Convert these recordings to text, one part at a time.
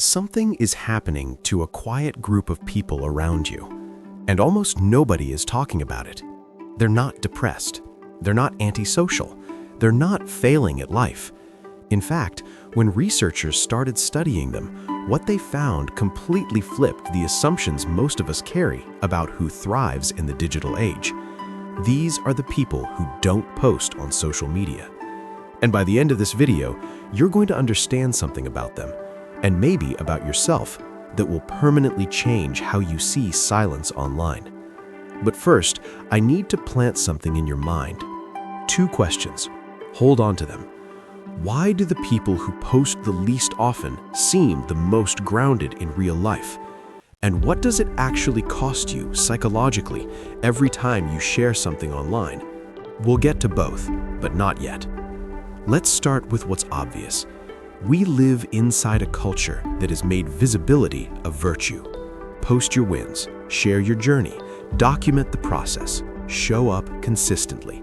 Something is happening to a quiet group of people around you, and almost nobody is talking about it. They're not depressed. They're not antisocial. They're not failing at life. In fact, when researchers started studying them, what they found completely flipped the assumptions most of us carry about who thrives in the digital age. These are the people who don't post on social media. And by the end of this video, you're going to understand something about them, and maybe about yourself, that will permanently change how you see silence online. But first, I need to plant something in your mind. 2 questions. Hold on to them. Why do the people who post the least often seem the most grounded in real life? And what does it actually cost you psychologically every time you share something online? We'll get to both, but not yet. Let's start with what's obvious. We live inside a culture that has made visibility a virtue. Post your wins, share your journey, document the process, show up consistently.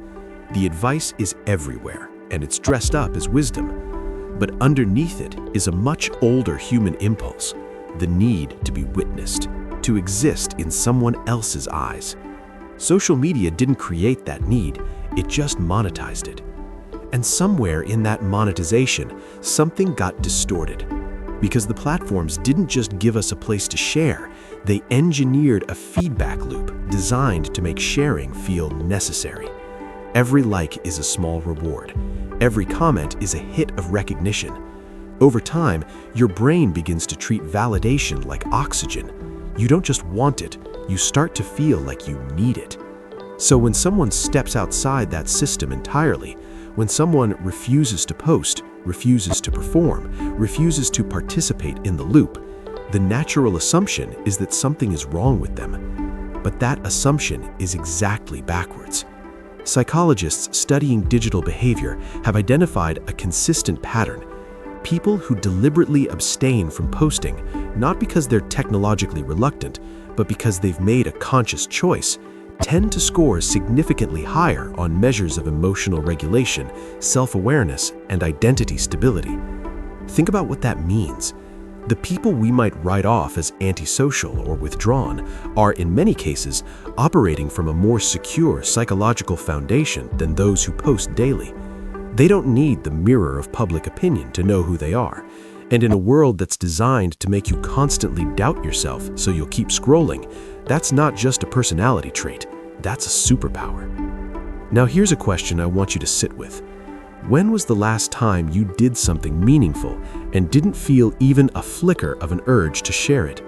The advice is everywhere, and it's dressed up as wisdom. But underneath it is a much older human impulse, the need to be witnessed, to exist in someone else's eyes. Social media didn't create that need, it just monetized it. And somewhere in that monetization, something got distorted. Because the platforms didn't just give us a place to share, they engineered a feedback loop designed to make sharing feel necessary. Every like is a small reward. Every comment is a hit of recognition. Over time, your brain begins to treat validation like oxygen. You don't just want it, you start to feel like you need it. So when someone steps outside that system entirely, when someone refuses to post, refuses to perform, refuses to participate in the loop, the natural assumption is that something is wrong with them. But that assumption is exactly backwards. Psychologists studying digital behavior have identified a consistent pattern. People who deliberately abstain from posting, not because they're technologically reluctant, but because they've made a conscious choice, tend to score significantly higher on measures of emotional regulation, self-awareness, and identity stability. Think about what that means. The people we might write off as antisocial or withdrawn are, in many cases, operating from a more secure psychological foundation than those who post daily. They don't need the mirror of public opinion to know who they are. And in a world that's designed to make you constantly doubt yourself so you'll keep scrolling, that's not just a personality trait, that's a superpower. Now here's a question I want you to sit with. When was the last time you did something meaningful and didn't feel even a flicker of an urge to share it?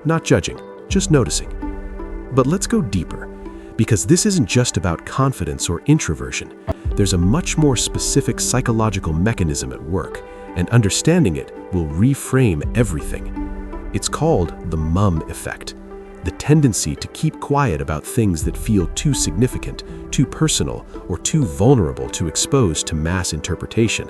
Not judging, just noticing. But let's go deeper, because this isn't just about confidence or introversion. There's a much more specific psychological mechanism at work, and understanding it will reframe everything. It's called the mum effect, the tendency to keep quiet about things that feel too significant, too personal, or too vulnerable to expose to mass interpretation.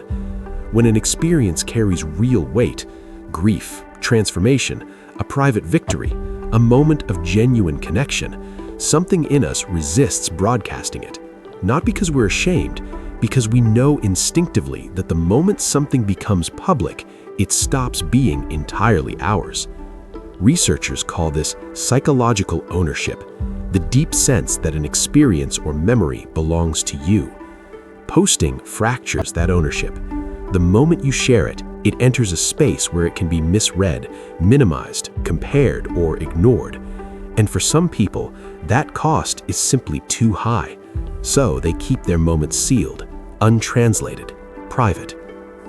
When an experience carries real weight, grief, transformation, a private victory, a moment of genuine connection, something in us resists broadcasting it. Not because we're ashamed, because we know instinctively that the moment something becomes public, it stops being entirely ours. Researchers call this psychological ownership, the deep sense that an experience or memory belongs to you. Posting fractures that ownership. The moment you share it, it enters a space where it can be misread, minimized, compared, or ignored. And for some people, that cost is simply too high. So they keep their moments sealed, untranslated, private.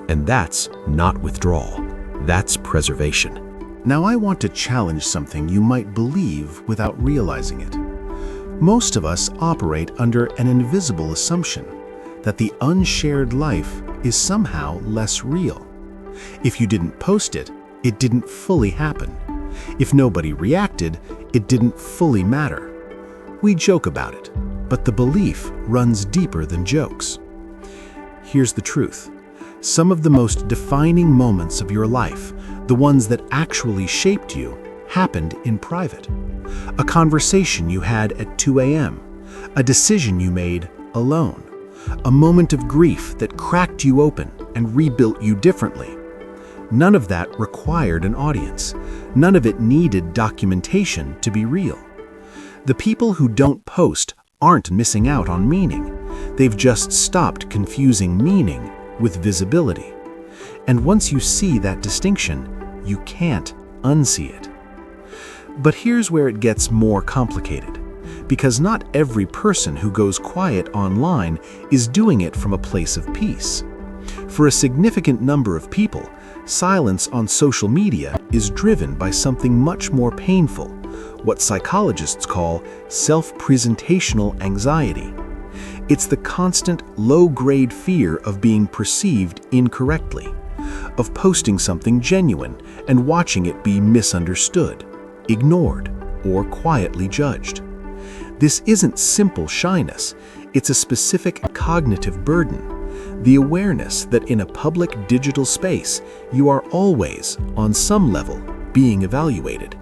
And that's not withdrawal, that's preservation. Now I want to challenge something you might believe without realizing it. Most of us operate under an invisible assumption that the unshared life is somehow less real. If you didn't post it, it didn't fully happen. If nobody reacted, it didn't fully matter. We joke about it, but the belief runs deeper than jokes. Here's the truth. Some of the most defining moments of your life, the ones that actually shaped you, happened in private. A conversation you had at 2 a.m., a decision you made alone, a moment of grief that cracked you open and rebuilt you differently. None of that required an audience. None of it needed documentation to be real. The people who don't post aren't missing out on meaning. They've just stopped confusing meaning with visibility. And once you see that distinction, you can't unsee it. But here's where it gets more complicated, because not every person who goes quiet online is doing it from a place of peace. For a significant number of people, silence on social media is driven by something much more painful, what psychologists call self-presentational anxiety. It's the constant low-grade fear of being perceived incorrectly, of posting something genuine and watching it be misunderstood, ignored, or quietly judged. This isn't simple shyness, it's a specific cognitive burden. The awareness that in a public digital space, you are always, on some level, being evaluated.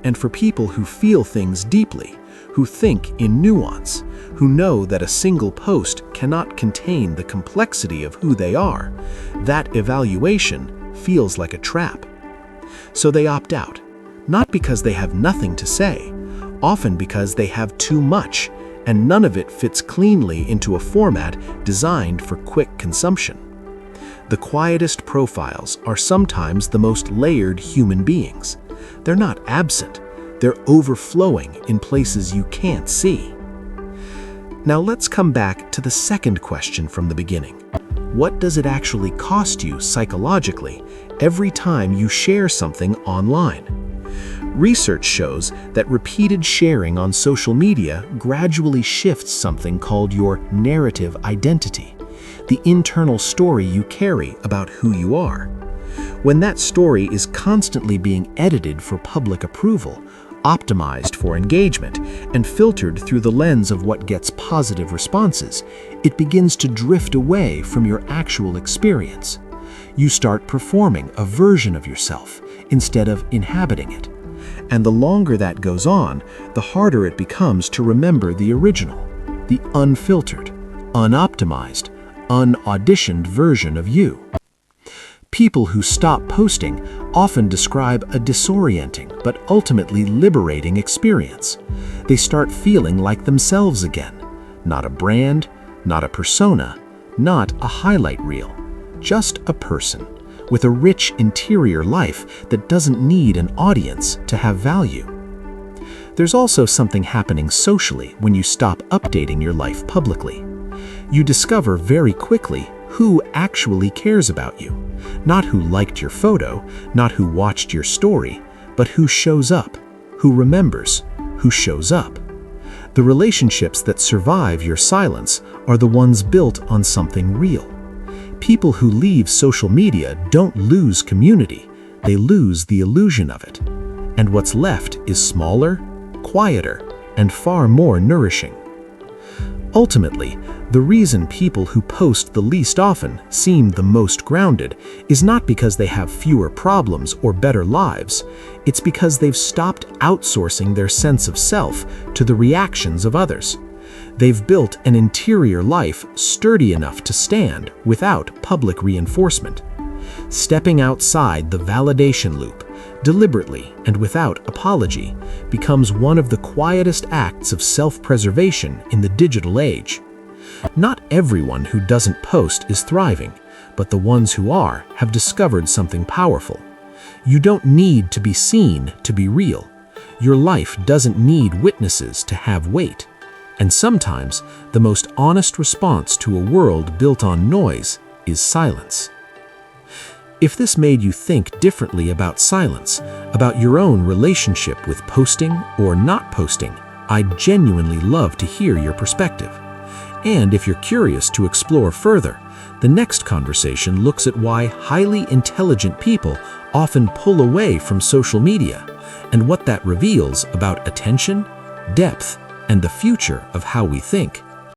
And for people who feel things deeply, who think in nuance, who know that a single post cannot contain the complexity of who they are, that evaluation feels like a trap. So they opt out, not because they have nothing to say, often because they have too much, and none of it fits cleanly into a format designed for quick consumption. The quietest profiles are sometimes the most layered human beings. They're not absent, they're overflowing in places you can't see. Now let's come back to the second question from the beginning. What does it actually cost you psychologically every time you share something online? Research shows that repeated sharing on social media gradually shifts something called your narrative identity, the internal story you carry about who you are. When that story is constantly being edited for public approval, optimized for engagement, and filtered through the lens of what gets positive responses, it begins to drift away from your actual experience. You start performing a version of yourself instead of inhabiting it. And the longer that goes on, the harder it becomes to remember the original, the unfiltered, unoptimized, unauditioned version of you. People who stop posting often describe a disorienting but ultimately liberating experience. They start feeling like themselves again, not a brand, not a persona, not a highlight reel, just a person with a rich interior life that doesn't need an audience to have value. There's also something happening socially when you stop updating your life publicly. You discover very quickly who actually cares about you, not who liked your photo, not who watched your story, but who shows up, who remembers, who shows up. The relationships that survive your silence are the ones built on something real. People who leave social media don't lose community, they lose the illusion of it. And what's left is smaller, quieter, and far more nourishing. Ultimately, the reason people who post the least often seem the most grounded is not because they have fewer problems or better lives, it's because they've stopped outsourcing their sense of self to the reactions of others. They've built an interior life sturdy enough to stand without public reinforcement. Stepping outside the validation loop, deliberately and without apology, becomes one of the quietest acts of self-preservation in the digital age. Not everyone who doesn't post is thriving, but the ones who are have discovered something powerful. You don't need to be seen to be real. Your life doesn't need witnesses to have weight. And sometimes, the most honest response to a world built on noise is silence. If this made you think differently about silence, about your own relationship with posting or not posting, I'd genuinely love to hear your perspective. And if you're curious to explore further, the next conversation looks at why highly intelligent people often pull away from social media and what that reveals about attention, depth, and the future of how we think.